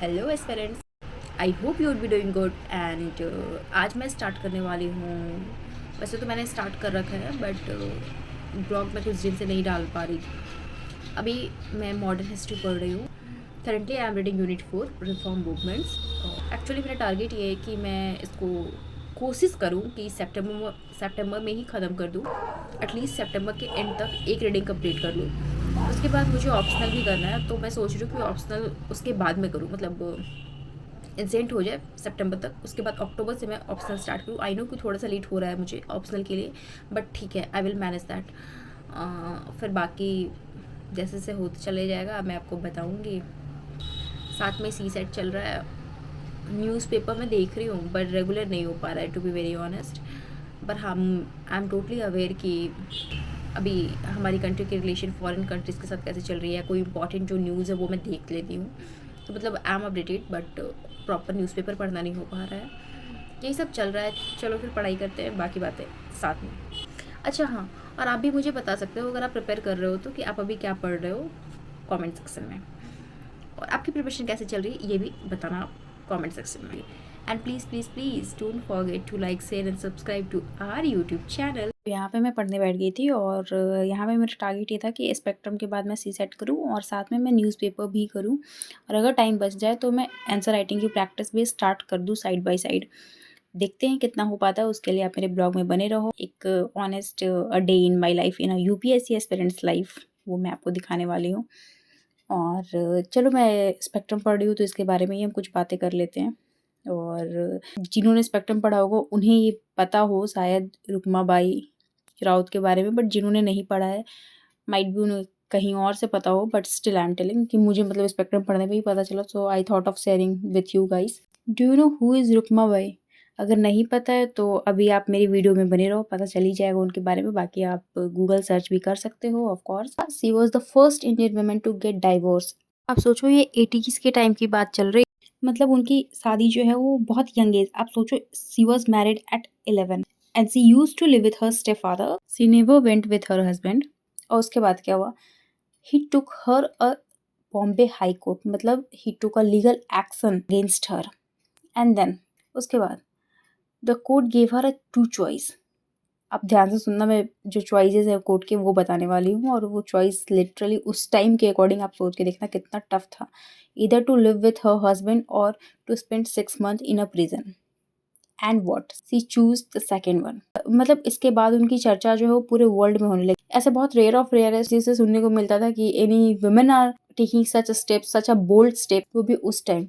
Hello aspirants, I hope you would be doing good and आज मैं start करने वाली हूँ। वैसे तो मैंने स्टार्ट कर रखा है बट ब्लॉग में कुछ दिन से नहीं डाल पा रही थी। अभी मैं मॉडर्न हिस्ट्री पढ़ रही हूँ। Currently I am reading unit 4 reform movements. Actually मेरा टारगेट ये है कि मैं इसको कोशिश करूँ कि सितंबर में ही ख़त्म कर दूँ। एटलीस्ट सितंबर के एंड तक एक रीडिंग कंप्लीट कर लूँ। उसके बाद मुझे ऑप्शनल भी करना है, तो मैं सोच रही हूँ कि ऑप्शनल उसके बाद में करूँ, मतलब इंसेंट हो जाए सितंबर तक, उसके बाद अक्टूबर से मैं ऑप्शनल स्टार्ट करूँ। आई नो कि थोड़ा सा लेट हो रहा है मुझे ऑप्शनल के लिए, बट ठीक है, आई विल मैनेज दैट। फिर बाकी जैसे जैसे होते चले जाएगा मैं आपको बताऊँगी। साथ में सी सेट चल रहा है, न्यूज़पेपर में देख रही हूँ बट रेगुलर नहीं हो पा रहा है, टू बी वेरी ऑनेस्ट। पर हम आई एम टोटली अवेयर कि अभी हमारी कंट्री के रिलेशन फॉरेन कंट्रीज़ के साथ कैसे चल रही है। कोई इंपॉर्टेंट जो न्यूज़ है वो मैं देख लेती हूँ, तो मतलब I am updated, but proper newspaper पढ़ना नहीं हो पा रहा है। यही सब चल रहा है। चलो फिर पढ़ाई करते हैं, बाकी बातें साथ में। अच्छा हाँ, और आप भी मुझे बता सकते हो अगर आप प्रिपेयर कर रहे हो तो कि आप अभी क्या पढ़ रहे हो कमेंट सेक्शन में, और आपकी प्रिपरेशन कैसे चल रही है ये भी बताना आप कमेंट सेक्शन में। And please please please don't forget to like share and subscribe to our YouTube channel. यहाँ पे मैं पढ़ने बैठ गई थी और यहाँ पे मेरा टारगेट ये था कि स्पेक्ट्रम के बाद मैं सी सेट करूँ और साथ में मैं न्यूज़पेपर भी करूँ, और अगर टाइम बच जाए तो मैं आंसर राइटिंग की प्रैक्टिस भी स्टार्ट कर दूँ साइड बाय साइड। देखते हैं कितना हो पाता है, उसके लिए आप मेरे ब्लॉग में बने रहो। एक honest a day in my life in a UPSC aspirants life, वो मैं आपको दिखाने वाली हूँ। और चलो, मैं स्पेक्ट्रम पढ़ रही हूँ तो इसके बारे में ही हम कुछ बातें कर लेते हैं। और जिन्होंने स्पेक्ट्रम पढ़ा होगा उन्हें ये पता हो शायद रुक्माबाई राउत के बारे में, बट जिन्होंने नहीं पढ़ा है माइट भी उन्हें कहीं और से पता हो, but still I am telling कि मुझे मतलब स्पेक्ट्रम पढ़ने में ही पता चला, so I thought of sharing with you guys. Do you know who is Rukmabai? अगर नहीं पता है तो अभी आप मेरी वीडियो में बने रहो, पता चल ही जाएगा उनके बारे में। बाकी आप गूगल सर्च भी कर सकते हो of course. She was the first Indian woman to get divorce. आप सोचो, ये 80s के टाइम की बात चल रही, मतलब उनकी शादी जो है वो बहुत यंग एज। आप सोचो, she was married at 11 and she used to live with her stepfather. She never went with her husband. और उसके बाद क्या हुआ? He took her a Bombay high court, मतलब he took a legal action against her. And then उसके बाद the court gave her a two choice. आप ध्यान से सुनना, मैं जो चॉइसेस है कोर्ट के वो बताने वाली हूँ, और वो चॉइस लिटरली उस टाइम के अकॉर्डिंग आप सोच के देखना कितना टफ था। इधर to live with her husband और to spend 6 months in a prison. And what C choose the second one. मतलब इसके बाद उनकी चर्चा जो है वो पूरे वर्ल्ड में होने लगी। ऐसे बहुत रेयर ऑफ रेयर है जिसे सुनने को मिलता था कि any women are taking such a step, such a bold step, वो भी उस टाइम।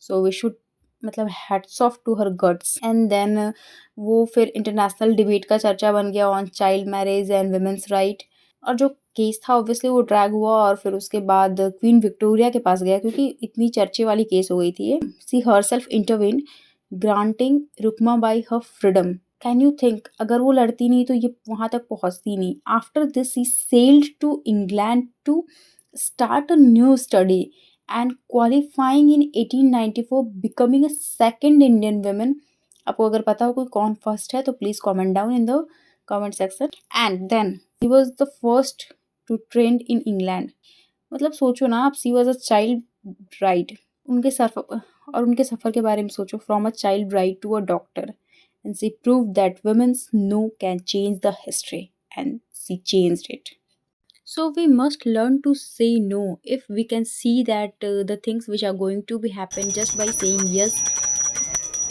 सो वी शुड, मतलब hats off to her guts. And then वो फिर इंटरनेशनल डिबेट का चर्चा बन गया on child marriage and women's right. और जो केस था ऑब्वियसली वो ड्रैग हुआ, और फिर उसके बाद क्वीन विक्टोरिया के पास गया क्योंकि इतनी चर्चे वाली केस हो गई थी ये। She herself intervene granting Rukmabai her freedom. Can you think, अगर वो लड़ती नहीं तो ये वहां तक पहुंचती नहीं। After this he sailed to England to start a new study and qualifying in 1894, becoming a second Indian women. आपको अगर पता हो कोई कौन फर्स्ट है तो please comment down in the comment section. And then he was the first to trained in England. मतलब सोचो ना आप, she was a child bride. उनके सफर, और उनके सफ़र के बारे में सोचो, from a child bride to a doctor, and she proved that women's no can change the history, and she changed it. So we must learn to say no if we can see that the things which are going to be happen just by saying yes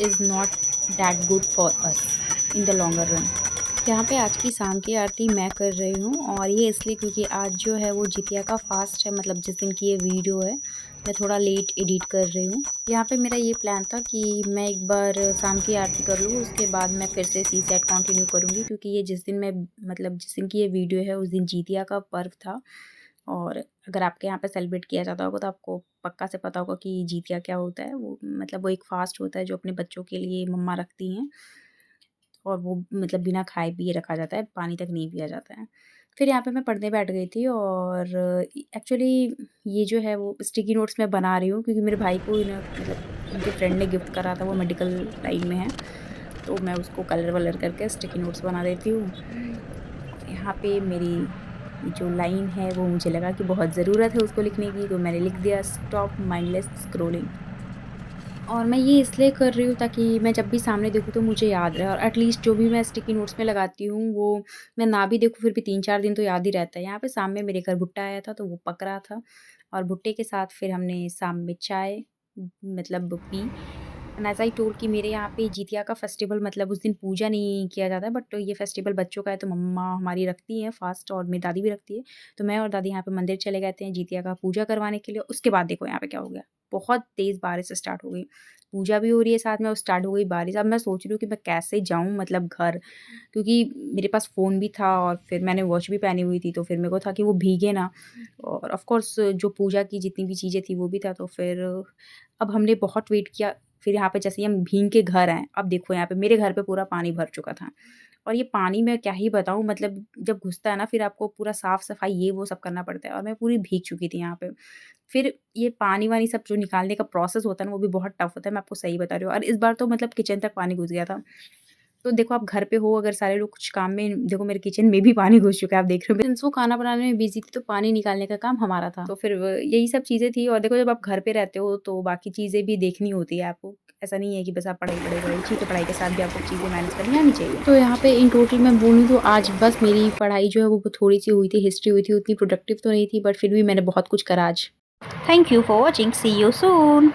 is not that good for us in the longer run. यहाँ पे आज की शाम की आरती मैं कर रही हूँ, और ये इसलिए क्योंकि आज जो है वो जितिया का फास्ट है, मतलब जिस दिन की ये वीडियो है मैं थोड़ा लेट एडिट कर रही हूँ। यहाँ पे मेरा ये प्लान था कि मैं एक बार शाम की आरती कर लूँ, उसके बाद मैं फिर से सी सेट कंटिन्यू करूँगी, क्योंकि ये जिस दिन मैं, मतलब जिस दिन की ये वीडियो है उस दिन जितिया का पर्व था। और अगर आपके यहाँ पे सेलिब्रेट किया जाता होगा तो आपको पक्का से पता होगा कि जितिया क्या होता है। वो मतलब वो एक फास्ट होता है जो अपने बच्चों के लिए मम्मा रखती हैं, और वो मतलब बिना खाए पिए रखा जाता है, पानी तक नहीं पिया जाता है। फिर यहाँ पे मैं पढ़ने बैठ गई थी, और एक्चुअली ये जो है वो स्टिकी नोट्स मैं बना रही हूँ क्योंकि मेरे भाई को इन्हें, मतलब उनके फ्रेंड ने गिफ्ट करा था, वो मेडिकल लाइन में है, तो मैं उसको कलर वलर करके स्टिकी नोट्स बना देती हूँ। यहाँ पे मेरी जो लाइन है वो मुझे लगा कि बहुत ज़रूरत है उसको लिखने की, तो मैंने लिख दिया, स्टॉप माइंडलेस स्क्रोलिंग। और मैं ये इसलिए कर रही हूँ ताकि मैं जब भी सामने देखूँ तो मुझे याद रहे और एटलीस्ट जो भी मैं स्टिकी नोट्स में लगाती हूँ वो मैं ना भी देखूँ फिर भी 3-4 दिन तो याद ही रहता है। यहाँ पे शाम में मेरे घर भुट्टा आया था तो वो पक रहा था और भुट्टे के साथ फिर हमने शाम में चाय मतलब P. And as I told कि मेरे यहाँ पे जितिया का फेस्टिवल मतलब उस दिन पूजा नहीं किया जाता है बट ये फेस्टिवल बच्चों का है तो मम्मा हमारी रखती हैं फास्ट और मेरी दादी भी रखती है। तो मैं और दादी यहाँ पे मंदिर चले गए थे जितिया का पूजा करवाने के लिए। उसके बाद देखो यहाँ पे क्या हो गया, बहुत तेज़ बारिश स्टार्ट हो गई। पूजा भी हो रही है साथ में और स्टार्ट हो गई बारिश। अब मैं सोच रही हूँ कि मैं कैसे जाऊँ मतलब घर, क्योंकि मेरे पास फ़ोन भी था और फिर मैंने वॉच भी पहनी हुई थी तो फिर मेरे को था कि वो भीगे ना। और ऑफ़ कोर्स जो पूजा की जितनी भी चीज़ें थी वो भी था तो फिर अब हमने बहुत वेट किया। फिर यहाँ पे जैसे ही हम भीग के घर आए, अब देखो यहाँ पे मेरे घर पे पूरा पानी भर चुका था। और ये पानी मैं क्या ही बताऊँ मतलब जब घुसता है ना फिर आपको पूरा साफ-सफाई ये वो सब करना पड़ता है और मैं पूरी भीग चुकी थी यहाँ पे। फिर ये पानी-वानी सब जो निकालने का प्रोसेस होता है ना वो भी बहुत टफ होता है, मैं आपको सही बता रही हूँ और इस बार तो मतलब किचन तक पानी घुस गया था। तो देखो आप घर पे हो अगर सारे लोग कुछ काम में देखो मेरे किचन में भी पानी घुस चुका है आप देख रहे हो। सिंस वो खाना बनाने में बिज़ी थी तो पानी निकालने का काम हमारा था। तो फिर यही सब चीज़ें थी और देखो जब आप घर पे रहते हो तो बाकी चीज़ें भी देखनी होती है आपको। ऐसा नहीं है कि बस आप पढ़ाई, पढ़ाई, पढ़ाई, ठीक है पढ़ाई के साथ भी आपको चीज़ें मैनेज करनी आनी चाहिए। तो यहाँ पे इन टोटल मैं बोलूँ तो आज बस मेरी पढ़ाई जो है वो थोड़ी-सी हुई थी, हिस्ट्री हुई थी, उतनी प्रोडक्टिव तो नहीं थी बट फिर भी मैंने बहुत कुछ करा आज। Thank you for watching, see you soon.